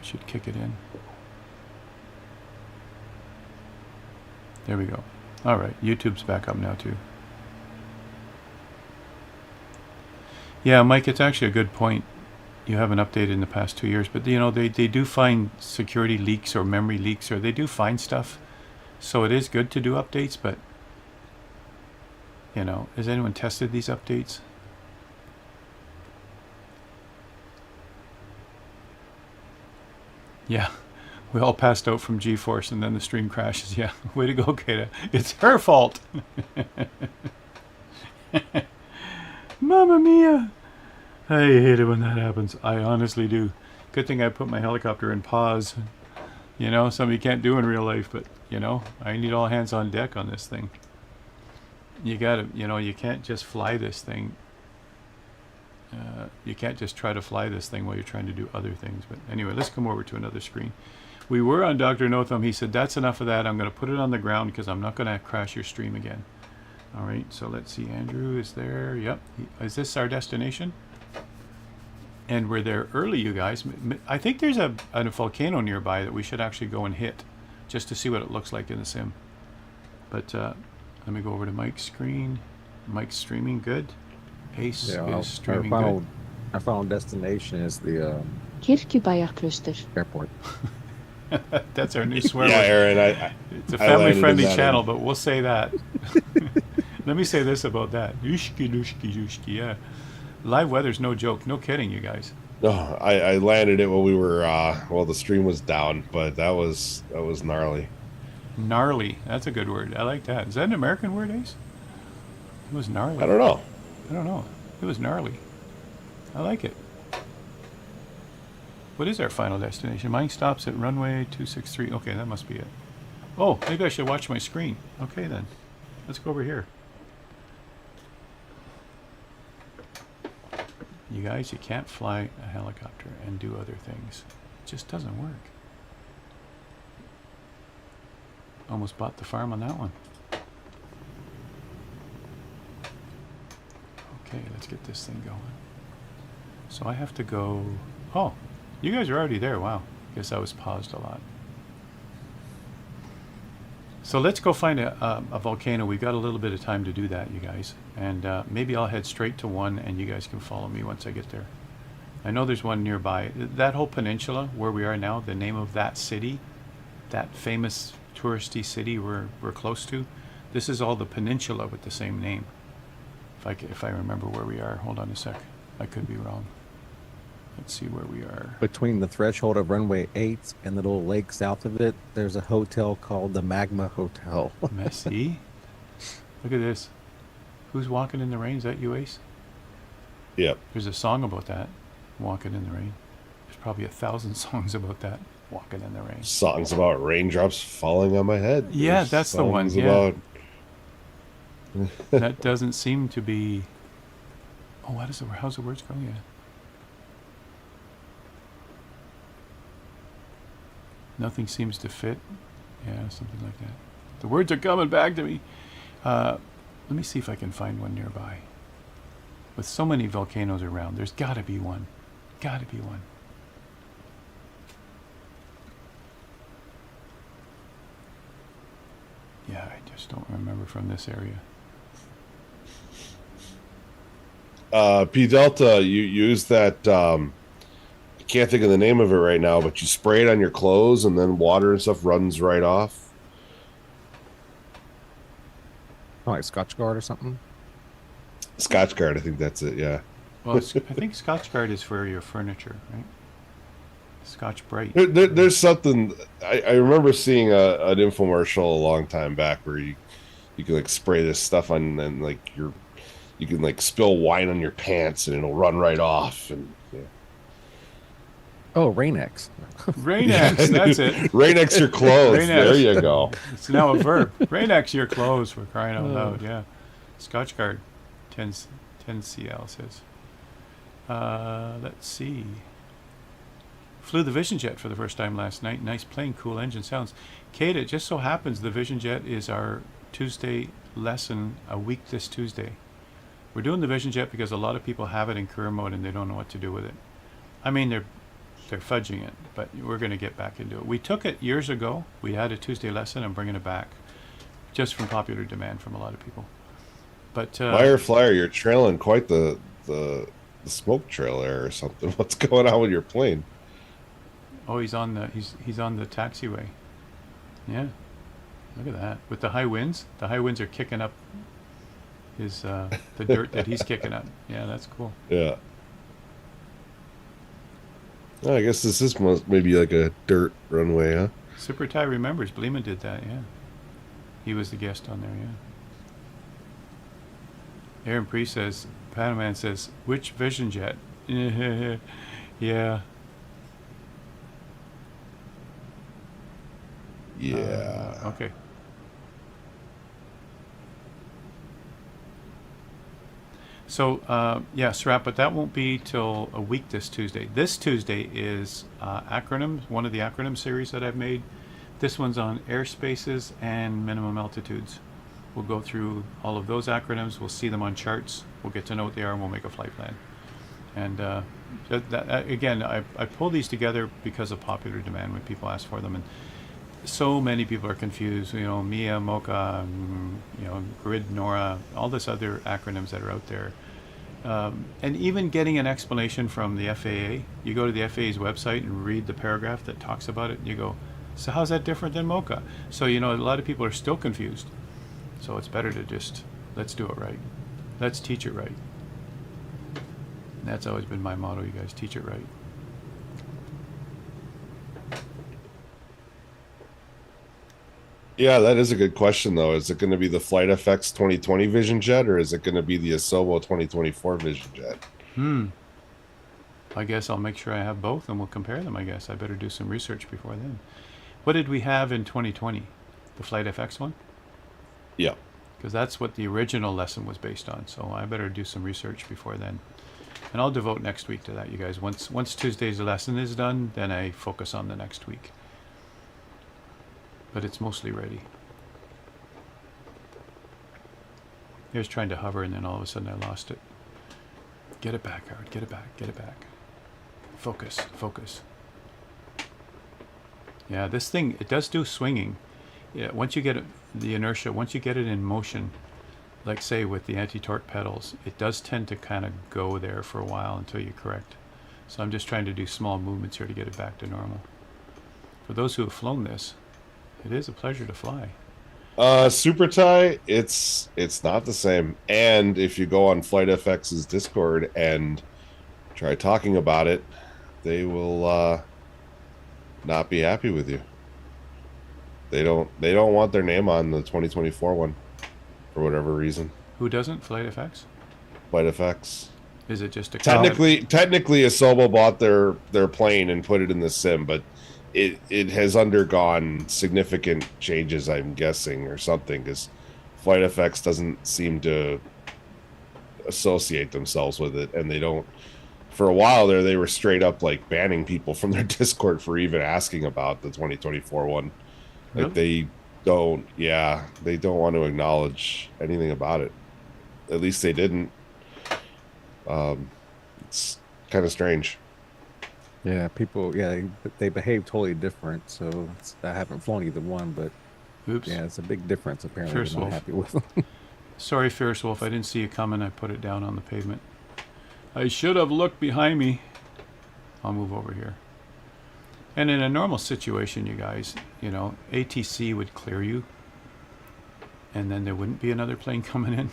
Should kick it in. There we go. All right, YouTube's back up now too. Yeah, Mike, it's actually a good point. You haven't updated in the past 2 years, but you know, they do find security leaks or memory leaks, or they do find stuff. So it is good to do updates, but you know, has anyone tested these updates? Yeah, we all passed out from GeForce and then the stream crashes. Yeah, way to go, Kata. It's her fault. Mamma mia. I hate it when that happens. I honestly do. Good thing I put my helicopter in pause. You know, something you can't do in real life, but you know, I need all hands on deck on this thing. You gotta, you know, you can't just fly this thing. You can't just try to fly this thing while you're trying to do other things. But anyway, let's come over to another screen. We were on Dr. No Thumb. He said, that's enough of that. I'm going to put it on the ground because I'm not going to crash your stream again. All right, so let's see. Andrew is there. Yep. Is this our destination? And we're there early, you guys. I think there's a volcano nearby that we should actually go and hit just to see what it looks like in the sim. But let me go over to Mike's screen. Mike's streaming good. Ace is streaming good. Our final destination is the Kirkjubæjarklaustur airport. That's our new swear Yeah, word. Aaron, It's a family-friendly channel, but we'll say that. Let me say this about that. Yushki, dushki, yushki, yeah. Live weather's no joke. No kidding, you guys. No, I landed it while we were well, the stream was down, but that was gnarly. Gnarly. That's a good word. I like that. Is that an American word, Ace? It was gnarly. I don't know. I don't know. It was gnarly. I like it. What is our final destination? Mine stops at runway 263. Okay, that must be it. Oh, maybe I should watch my screen. Okay, then. Let's go over here. You guys, you can't fly a helicopter and do other things. It just doesn't work. Almost bought the farm on that one. Okay, let's get this thing going. So I have to go... Oh, you guys are already there. Wow. Guess I was paused a lot. So let's go find a volcano. We've got a little bit of time to do that, you guys. And maybe I'll head straight to one and you guys can follow me once I get there. I know there's one nearby. That whole peninsula where we are now, the name of that city, that famous touristy city we're close to, this is all the peninsula with the same name. If I remember where we are. Hold on a sec. I could be wrong. Let's see where we are. Between the threshold of runway 8 and the little lake south of it, there's a hotel called the Magma Hotel. Messy. Look at this. Who's walking in the rain? Is that you, Ace? Yep. There's a song about that. Walking in the rain. There's probably 1,000 songs about that. Walking in the rain. Songs about raindrops falling on my head. Yeah, There's that's the one. Yeah. About... That doesn't seem to be... Oh, how's the words go? Yeah. Nothing seems to fit. Yeah, something like that. The words are coming back to me. Let me see if I can find one nearby. With so many volcanoes around, there's got to be one. Got to be one. Yeah, I just don't remember from this area. P Delta, you use that I can't think of the name of it right now, but you spray it on your clothes and then water and stuff runs right off. Oh, like Scotchgard or something? Scotchgard, I think that's it, yeah. Well, I think Scotchgard is for your furniture, right? Scotch Brite. There's something I remember seeing an infomercial a long time back where you can like spray this stuff on and like you can like spill wine on your pants and it'll run right off and yeah. Oh, Rain-X. Rain-X, that's it. Rain-X your clothes. Rain-X. There you go. It's now a verb. Rain-X your clothes, for crying out loud, yeah. Scotchgard, 10 CL says. Let's see. Flew the Vision Jet for the first time last night. Nice plane, cool engine sounds. Kate, it just so happens the Vision Jet is our Tuesday lesson a week this Tuesday. We're doing the Vision Jet because a lot of people have it in career mode and they don't know what to do with it. I mean, they're they're fudging it, but we're going to get back into it. We took it years ago. We had a Tuesday lesson. I'm bringing it back, just from popular demand from a lot of people. But Fire Flyer, you're trailing quite the smoke trail there or something. What's going on with your plane? oh, he's on the taxiway. Yeah, look at that. With the high winds are kicking up his the dirt that he's kicking up. Yeah, that's cool. Yeah. Oh, I guess this is maybe like a dirt runway, huh? Super Ty remembers Bleeman did that. Yeah, he was the guest on there. Yeah. Aaron Priest says, Panaman says, which Vision Jet? Yeah. Yeah. Okay. So, yeah, Srap, but that won't be till a week this Tuesday. This Tuesday is acronyms, one of the acronym series that I've made. This one's on airspaces and minimum altitudes. We'll go through all of those acronyms. We'll see them on charts. We'll get to know what they are, and we'll make a flight plan. And again, I pull these together because of popular demand when people ask for them. And so many people are confused. You know, MIA, MOCA, you know, GRID, NORA, all this other acronyms that are out there. And even getting an explanation from the FAA, you go to the FAA's website and read the paragraph that talks about it, and you go, so how's that different than MOCA? So, you know, a lot of people are still confused. So it's better to just, let's do it right. Let's teach it right. And that's always been my motto, you guys, teach it right. Yeah, that is a good question, though. Is it going to be the Flight FX 2020 Vision Jet, or is it going to be the Asobo 2024 Vision Jet? I guess I'll make sure I have both, and we'll compare them, I guess. I better do some research before then. What did we have in 2020? The Flight FX one? Yeah. Because that's what the original lesson was based on, so I better do some research before then. And I'll devote next week to that, you guys. Once Tuesday's lesson is done, then I focus on the next week. But it's mostly ready. Here's trying to hover, and then all of a sudden I lost it. Get it back, Howard. Get it back. Get it back. Focus. Focus. Yeah, this thing, it does do swinging. Yeah, once you get it, the inertia, once you get it in motion, like say with the anti-torque pedals, it does tend to kind of go there for a while until you correct. So I'm just trying to do small movements here to get it back to normal. For those who have flown this, it is a pleasure to fly. Super Tie, it's not the same. And if you go on Flight FX's Discord and try talking about it, they will not be happy with you. They don't want their name on the 2024 one for whatever reason. Who doesn't? Flight FX? Flight FX. Is it just a Technically, Asobo bought their plane and put it in the sim, but it has undergone significant changes, I'm guessing, or something, because Flight FX doesn't seem to associate themselves with it, and they don't. For a while there, they were straight up like banning people from their Discord for even asking about the 2024 one. Really? Like they don't want to acknowledge anything about it. At least they didn't. It's kind of strange. Yeah, people, they behave totally different. So I haven't flown either one, but Oops. yeah, it's a big difference. Apparently, Fierce I'm not Wolf. happy with them. Sorry, Fierce Wolf. I didn't see you coming. I put it down on the pavement. I should have looked behind me. I'll move over here. And in a normal situation, you guys, you know, ATC would clear you, and then there wouldn't be another plane coming in.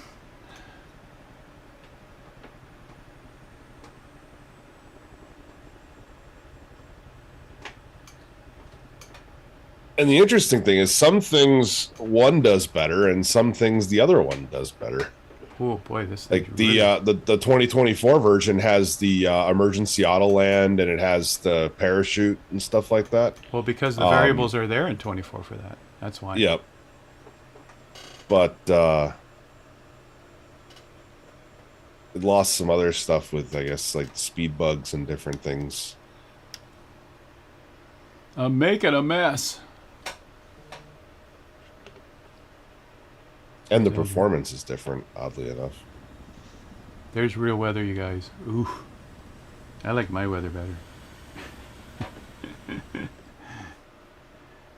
And the interesting thing is some things one does better and some things the other one does better. Oh boy, this Like thing's the really- the 2024 version has the emergency auto land, and it has the parachute and stuff like that. well, because the variables are there in 24 for that. That's why. Yep. But it lost some other stuff with, I guess, like speed bugs and different things. I'm making a mess. And the performance is different, oddly enough. There's real weather, you guys. Ooh, I like my weather better.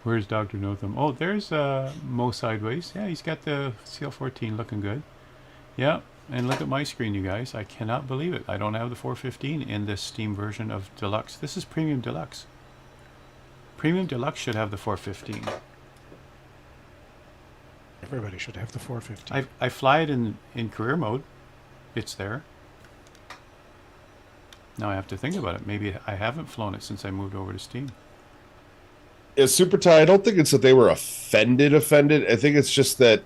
Where's Dr. Notham? Oh, there's Mo Sideways. Yeah, he's got the CL14 looking good. Yeah, and look at my screen, you guys. I cannot believe it. I don't have the 415 in this Steam version of Deluxe. This is Premium Deluxe. Premium Deluxe should have the 415. Everybody should have the 450. I fly it in career mode. It's there. Now I have to think about it. Maybe I haven't flown it since I moved over to Steam. Yeah, Super Tie, I don't think it's that they were offended. I think it's just that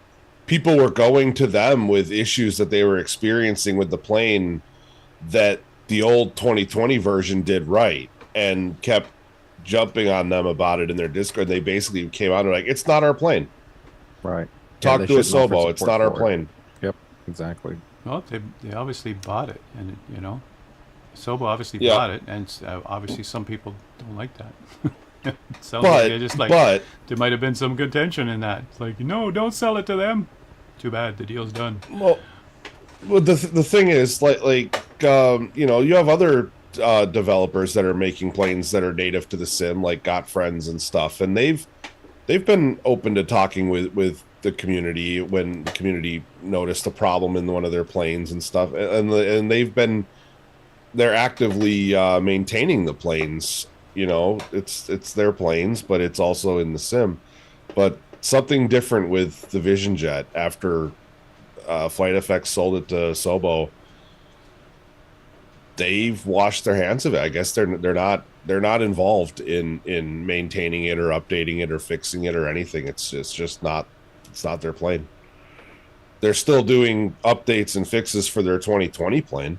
people were going to them with issues that they were experiencing with the plane that the old 2020 version did right, and kept jumping on them about it in their Discord. They basically came out and like, it's not our plane. Right. Talk they to a shouldn't offer Sobo. It's support not our for it. plane. Yep, exactly. Well, they obviously bought it, and you know, Sobo obviously Yeah. bought it, and obviously some people don't like that. Sounds like they're just like, but there might have been some contention in that. It's like, no, don't sell it to them. Too bad, the deal's done. well, the thing is, you know, you have other developers that are making planes that are native to the sim, like Got Friends and stuff, and they've been open to talking with the community when the community noticed a problem in one of their planes and stuff, and they're actively maintaining the planes. You know, it's their planes, but it's also in the sim. But something different with the Vision Jet after Flight Effects sold it to Sobo. They've washed their hands of it. I guess they're not involved in maintaining it or updating it or fixing it or anything. It's just not their plane. They're still doing updates and fixes for their 2020 plane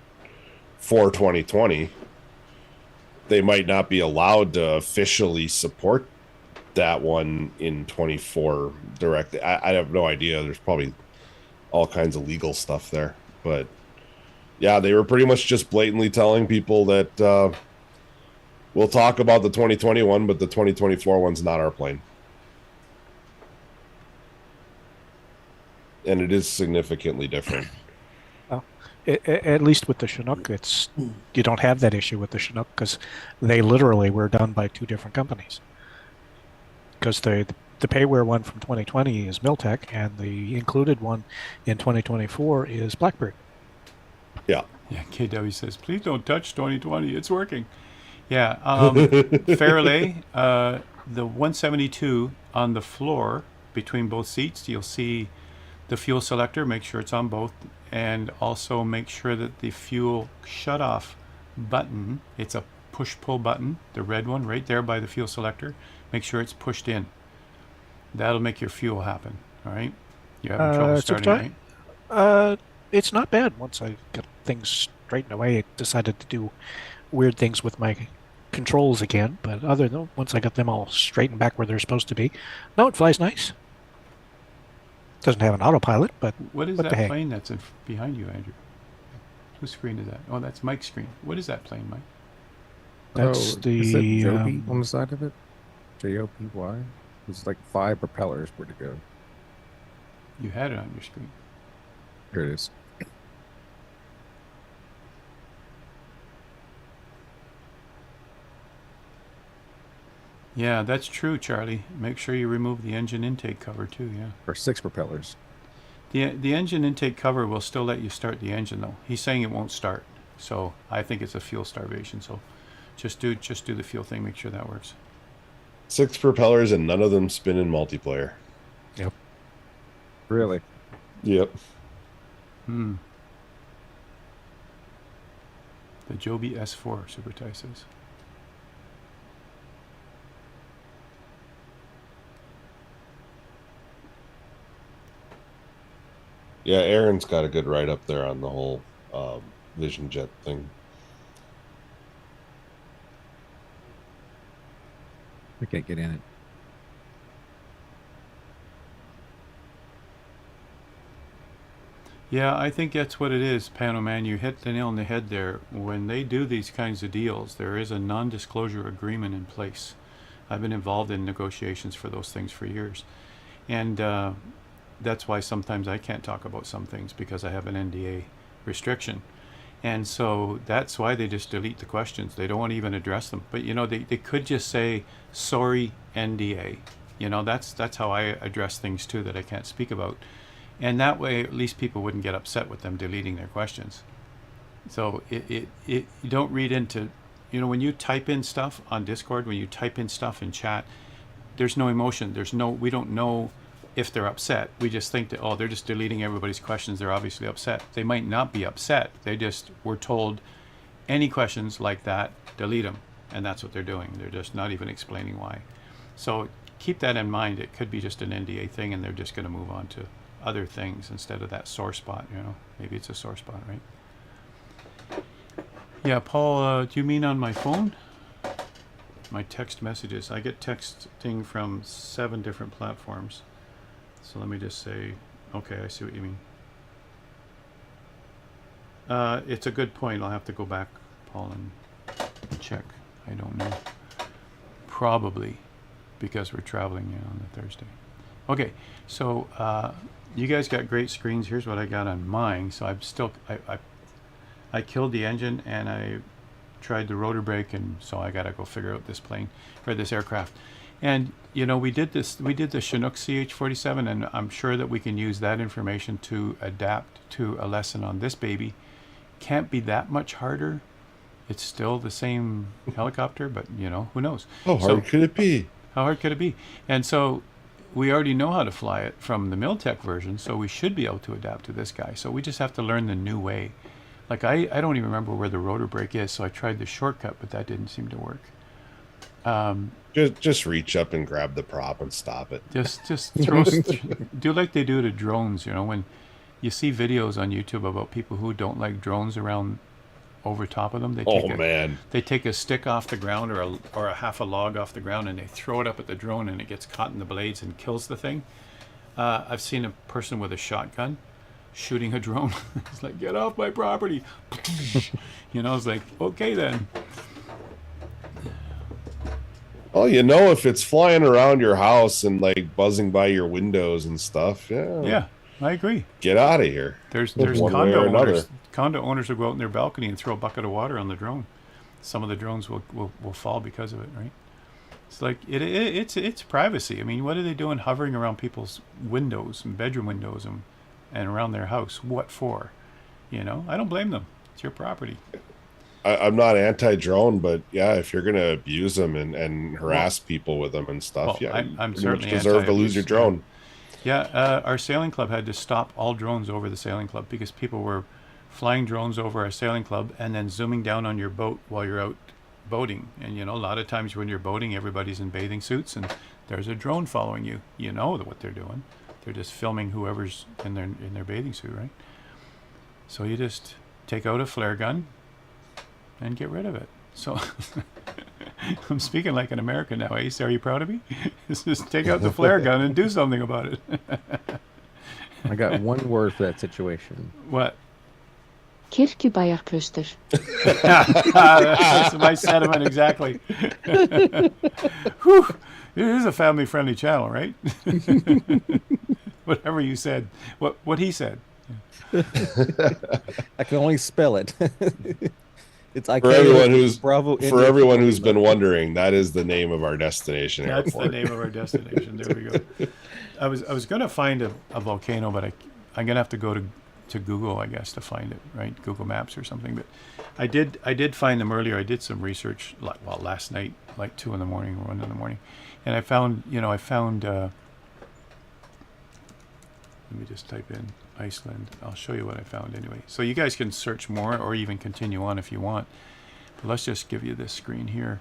for 2020. They might not be allowed to officially support that one in 24 directly. I have no idea. There's probably all kinds of legal stuff there, but yeah, they were pretty much just blatantly telling people that we'll talk about the 2021, but the 2024 one's not our plane. And it is significantly different. Well, at least with the Chinook, you don't have that issue with the Chinook because they literally were done by two different companies. Because the payware one from 2020 is Miltech, and the included one in 2024 is Blackbird. Yeah. Yeah, KW says, please don't touch 2020. It's working. Yeah. Fairley, the 172 on the floor between both seats, you'll see the fuel selector. Make sure it's on both. And also make sure that the fuel shutoff button, it's a push-pull button, the red one right there by the fuel selector. Make sure it's pushed in. That'll make your fuel happen. All right? You're having trouble starting, right? It's not bad. Once I got things straightened away, I decided to do weird things with my controls again. But other than once I got them all straightened back where they're supposed to be, no, it flies nice. Doesn't have an autopilot, but What is what the that heck? plane that's behind you, Andrew? Whose screen is that? Oh, that's Mike's screen. What is that plane, Mike? That's is it the Joby on the side of it? JOPY? There's like 5 propellers where to go. You had it on your screen. Here it is. Yeah, that's true, Charlie. Make sure you remove the engine intake cover too, yeah. Or 6 propellers. The engine intake cover will still let you start the engine though. He's saying it won't start. So I think it's a fuel starvation. So just do the fuel thing, make sure that works. 6 propellers and none of them spin in multiplayer. Yep. Really? Yep. The Joby S4, Super Ty says. Yeah, Aaron's got a good write up there on the whole Vision Jet thing. We can't get in it. Yeah, I think that's what it is, Panoman. You hit the nail on the head there. When they do these kinds of deals, there is a non-disclosure agreement in place. I've been involved in negotiations for those things for years. And that's why sometimes I can't talk about some things because I have an NDA restriction. And so that's why they just delete the questions. They don't want to even address them. But you know, they could just say, sorry, NDA. You know, that's how I address things too that I can't speak about. And that way, at least people wouldn't get upset with them deleting their questions. So you don't read into, you know, when you type in stuff on Discord, when you type in stuff in chat, there's no emotion. We don't know if they're upset. We just think that, oh, they're just deleting everybody's questions. They're obviously upset. They might not be upset. They just were told any questions like that, delete them. And that's what they're doing. They're just not even explaining why. So keep that in mind. It could be just an NDA thing and they're just going to move on to other things instead of that sore spot, you know. Maybe it's a sore spot, right? Yeah, Paul, do you mean on my phone? My text messages. I get texting from 7 different platforms. So let me just say, okay, I see what you mean. It's a good point. I'll have to go back, Paul, and check. I don't know. Probably because we're traveling on the Thursday. Okay, so you guys got great screens. Here's what I got on mine. So I'm still, I killed the engine and I tried the rotor brake, and so I gotta go figure out this plane or this aircraft. And you know, we did the Chinook CH-47, and I'm sure that we can use that information to adapt to a lesson on this baby. Can't be that much harder. It's still the same helicopter, but you know, who knows? How hard could it be? How hard could it be? And so we already know how to fly it from the Miltech version, so we should be able to adapt to this guy. So we just have to learn the new way. Like I don't even remember where the rotor brake is, so I tried the shortcut, but that didn't seem to work. Just reach up and grab the prop and stop it. Just throw, do like they do to drones. You know, when you see videos on YouTube about people who don't like drones around over top of them, they take a stick off the ground or a half a log off the ground and they throw it up at the drone and it gets caught in the blades and kills the thing. I've seen a person with a shotgun shooting a drone. It's like, get off my property. You know, it's like, okay then. Well, you know, if it's flying around your house and like buzzing by your windows and stuff, yeah, I agree. Get out of here. There's condo owners will go out in their balcony and throw a bucket of water on the drone. Some of the drones will fall because of it, right? It's like it's privacy. I mean, what are they doing hovering around people's windows and bedroom windows and around their house? What for? You know, I don't blame them. It's your property. I'm not anti-drone, but yeah, if you're going to abuse them and harass people with them and stuff, I'm certainly deserve to lose your drone. Yeah, our sailing club had to stop all drones over the sailing club because people were flying drones over our sailing club and then zooming down on your boat while you're out boating. And you know, a lot of times when you're boating, everybody's in bathing suits and there's a drone following you. You know what they're doing. They're just filming whoever's in their bathing suit, right? So you just take out a flare gun and get rid of it. So I'm speaking like an American now, Ace. Are you proud of me? Just take out the flare gun and do something about it. I got one word for that situation. What? Kirkjubæjarklaustur. That's my sentiment exactly. Whew. It is a family-friendly channel, right? Whatever you said. What he said. I can only spell it. It's for everyone who's been wondering, that is the name of our destination airport. That's the name of our destination. There we go. I was going to find a volcano, but I'm going to have to go to Google, I guess, to find it, right? Google Maps or something. But I did find them earlier. I did some research, last night, like 2 in the morning or 1 in the morning, and I found. Let me just type in Iceland. I'll show you what I found anyway. So you guys can search more or even continue on if you want. But let's just give you this screen here.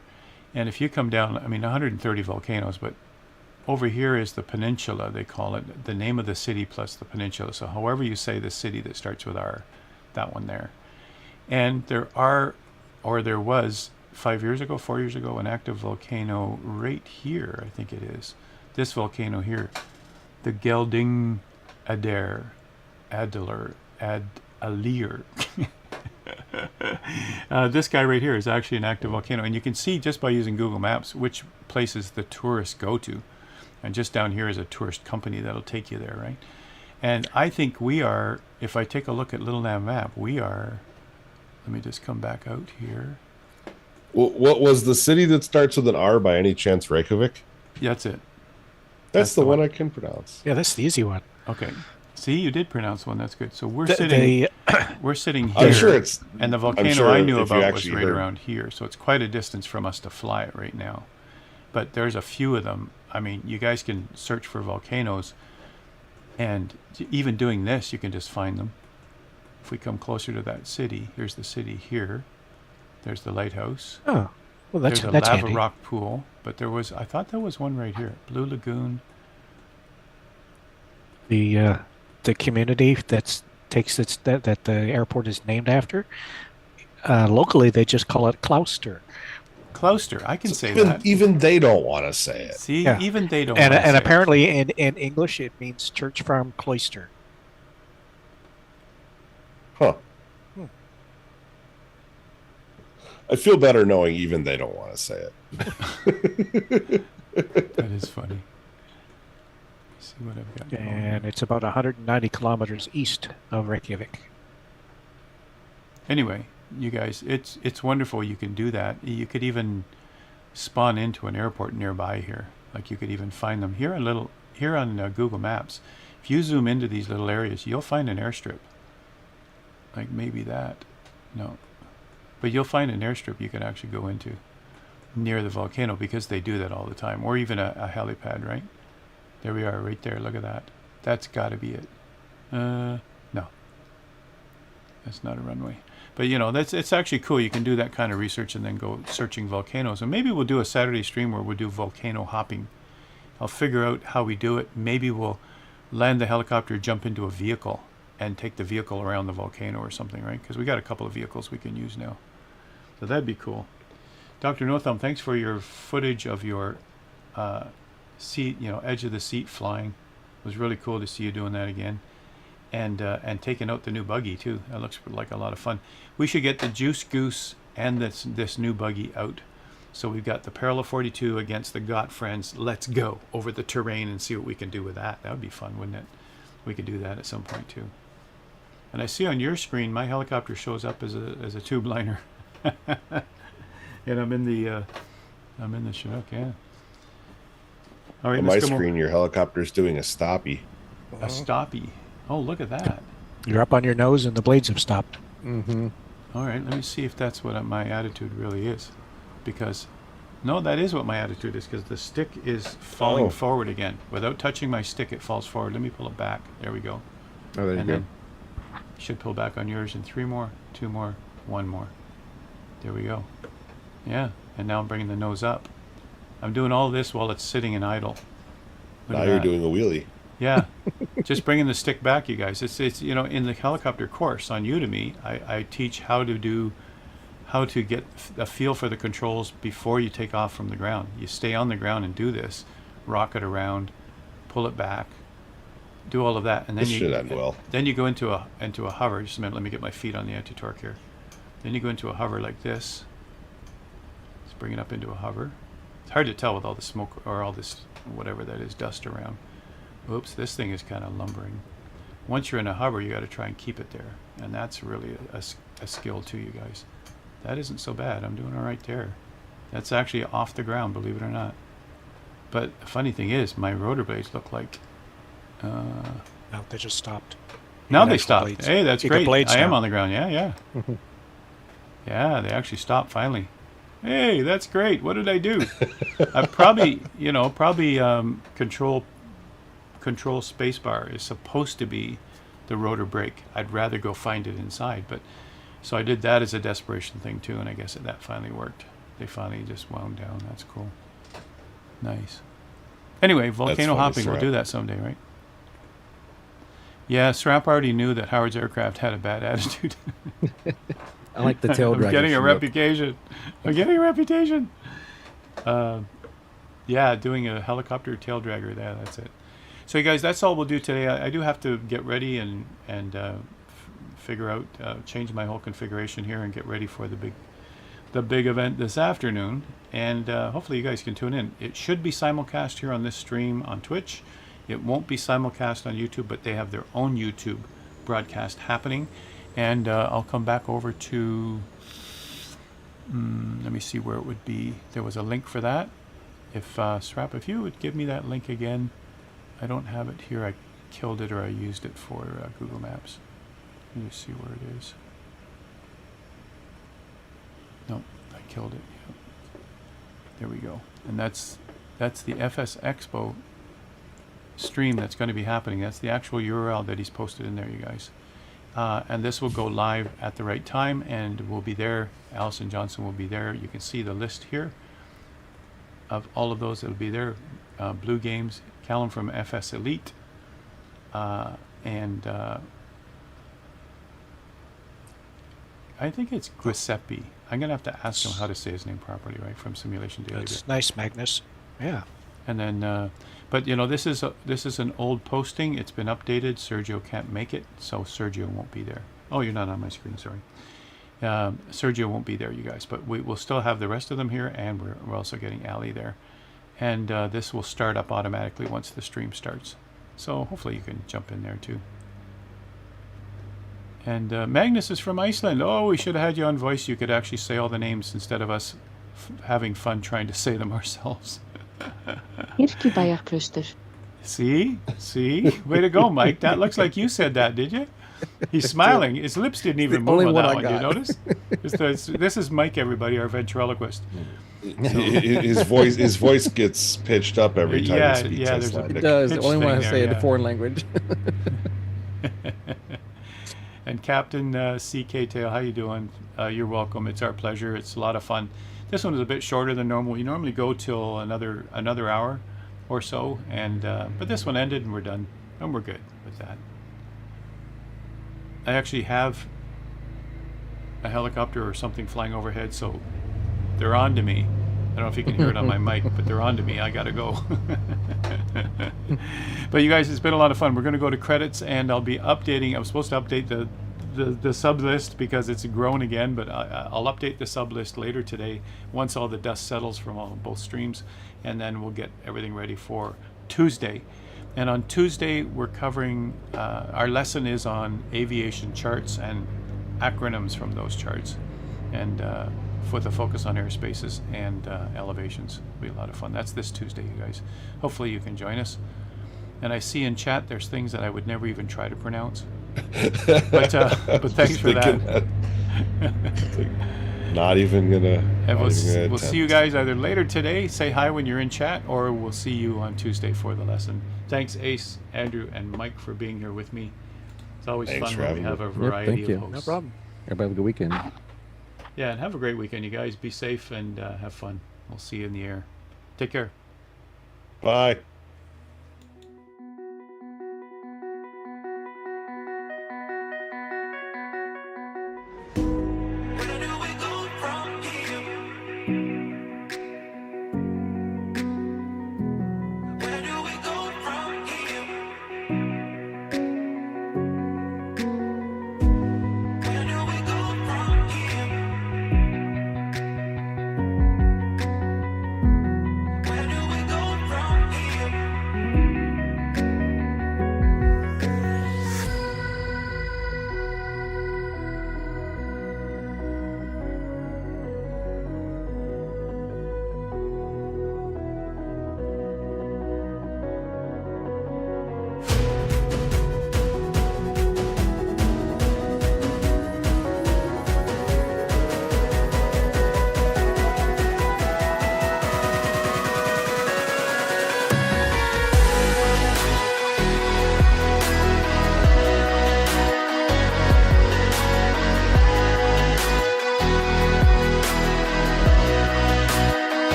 And if you come down, I mean, 130 volcanoes, but over here is the peninsula, they call it, the name of the city plus the peninsula. So however you say the city that starts with R, that one there. And there was 4 years ago, an active volcano right here, I think it is. This volcano here, the Gelding Alir. This guy right here is actually an active volcano, and you can see just by using Google Maps which places the tourists go to. And just down here is a tourist company that'll take you there, right? And I think we are, if I take a look at Little Nav Map, we are, let me just come back out here. What was the city that starts with an R by any chance? Reykjavik? That's it. That's the one I can pronounce. Yeah, that's the easy one. Okay. See, you did pronounce one. That's good. So we're The- sitting the- we're sitting here, I'm sure it's. and the I'm volcano sure I knew if you about was actually right heard- around here. So it's quite a distance from us to fly it right now. But there's a few of them. I mean, you guys can search for volcanoes, and even doing this, you can just find them. If we come closer to that city, here's the city here. There's the lighthouse. oh, well, that's There's a that's lava handy. rock pool, but I thought there was one right here. Blue Lagoon. The community that the airport is named after. Locally, they just call it Clouster. Clouster. I can say Even, that. even they don't want to say it. See, Yeah. even they don't. And wanna say it. apparently in English it means church farm cloister. Huh. Hmm. I feel better knowing even they don't want to say it. That is funny. Let's see what I've got. going And on. it's about 190 kilometers east of Reykjavik. Anyway, you guys, it's wonderful. You can do that. You could even spawn into an airport nearby here. Like you could even find them here on Google Maps. If you zoom into these little areas, you'll find an airstrip. Like maybe that. No. But you'll find an airstrip you can actually go into near the volcano because they do that all the time. Or even a helipad, right? There we are, right there. Look at that. That's got to be it. No. That's not a runway. But, it's actually cool. You can do that kind of research and then go searching volcanoes. And maybe we'll do a Saturday stream where we'll do volcano hopping. I'll figure out how we do it. Maybe we'll land the helicopter, jump into a vehicle, and take the vehicle around the volcano or something, right? Because we got a couple of vehicles we can use now. So that'd be cool. Dr. No Thumb, thanks for your footage of your seat, edge of the seat flying. It was really cool to see you doing that again. And taking out the new buggy too. That looks like a lot of fun. We should get the Juice Goose and this new buggy out. So we've got the Parallel 42 against the Got Friends. Let's go over the terrain and see what we can do with that. That would be fun, wouldn't it? We could do that at some point too. And I see on your screen my helicopter shows up as a tube liner. And I'm in the Chinook, yeah. All right, On my let's go screen, your helicopter's doing a stoppie. a stoppie. Oh, look at that. You're up on your nose and the blades have stopped. Mm-hmm. All right, let me see if that's what my attitude really is. Because, no, that is what my attitude is, because the stick is falling Oh. forward again. Without touching my stick, it falls forward. Let me pull it back. There we go. Oh, there you And go. then you should pull back on yours in 3 more, 2 more, 1 more. There we go. Yeah, and now I'm bringing the nose up. I'm doing all this while it's sitting in idle. Look Now at you're that. doing a wheelie. Yeah, just bringing the stick back, you guys. It's in the helicopter course on Udemy, I teach how to get a feel for the controls before you take off from the ground. You stay on the ground and do this, rock it around, pull it back, do all of that, and then This should end well. Then you go into a hover. Just a minute, let me get my feet on the anti-torque here. Then you go into a hover like this. Let's bring it up into a hover. It's hard to tell with all the smoke or all this whatever that is dust around. Oops, this thing is kind of lumbering. Once you're in a hover, you got to try and keep it there, and that's really a skill too, you guys. That isn't so bad. I'm doing all right there. That's actually off the ground, believe it or not. But the funny thing is, my rotor blades look like. No, they just stopped. Now got they actual stopped. blades. Hey, that's You got great. blades I am now. on the ground. Yeah, yeah. Yeah, they actually stopped finally. Hey, that's great. What did I do? I probably control spacebar is supposed to be the rotor brake. I'd rather go find it inside, but so I did that as a desperation thing too, and I guess that finally worked. They finally just wound down. That's cool. Nice. Anyway, volcano funny, hopping. We'll Srap. do that someday, right? Yeah, Srap already knew that Howard's aircraft had a bad attitude. I like the tail dragger. I'm getting a Chinook. reputation. I'm getting a reputation. Yeah, doing a helicopter tail dragger. Yeah, that's it. So, you guys, that's all we'll do today. I do have to get ready and figure out, change my whole configuration here and get ready for the big event this afternoon. And hopefully you guys can tune in. It should be simulcast here on this stream on Twitch. It won't be simulcast on YouTube, but they have their own YouTube broadcast happening. And I'll come back over to, let me see where it would be. There was a link for that. if Strap, if you would give me that link again. I don't have it here. I killed it or I used it for Google Maps. Let me see where it is. No, I killed it. Yep. There we go. And that's the FS Expo stream that's going to be happening. That's the actual URL that he's posted in there, you guys. And this will go live at the right time, and we'll be there. Allison Johnson will be there. You can see the list here of all of those that will be there. Blue Games, Callum from FS Elite, and I think it's Giuseppe. I'm going to have to ask him how to say his name properly, right, from Simulation Daily. That's nice, Magnus. Yeah. And then, but you know, this is an old posting. It's been updated. Sergio can't make it, so Sergio won't be there. Oh, you're not on my screen. Sorry. Sergio won't be there, you guys. But we'll still have the rest of them here, and we're also getting Ali there. And this will start up automatically once the stream starts. So hopefully you can jump in there too. And Magnus is from Iceland. Oh, we should have had you on voice. You could actually say all the names instead of us having fun trying to say them ourselves. Kirkjubæjarklaustur. See? Way to go, Mike. That looks like you said that, did you? He's smiling. His lips didn't even move on that one. Did you notice? This is Mike, everybody, our ventriloquist. His voice gets pitched up every time he speaks. Yeah, there's a It does. pitch Only when I thing say there, it in foreign language. And Captain CK Tail, how you doing? You're welcome. It's our pleasure. It's a lot of fun. This one is a bit shorter than normal. We normally go till another hour or so, and but this one ended and we're done, and we're good with that. I actually have a helicopter or something flying overhead, so they're on to me. I don't know if you can hear it on my mic, but they're on to me. I gotta go. But you guys, it's been a lot of fun. We're gonna go to credits, and I'll be updating. I was supposed to update the sub list because it's grown again, but I'll update the sub list later today once all the dust settles from both streams, and then we'll get everything ready for Tuesday. And on Tuesday, we're covering, our lesson is on aviation charts and acronyms from those charts, and with a focus on airspaces and elevations. It'll be a lot of fun. That's this Tuesday, you guys. Hopefully you can join us. And I see in chat there's things that I would never even try to pronounce. But thanks for that. Not even gonna. And we'll see you guys either later today. Say hi when you're in chat, or we'll see you on Tuesday for the lesson. Thanks, Ace, Andrew, and Mike for being here with me. It's always fun when we have a variety of hosts. No problem. Everybody have a good weekend. Yeah, and have a great weekend, you guys. Be safe and have fun. We'll see you in the air. Take care. Bye.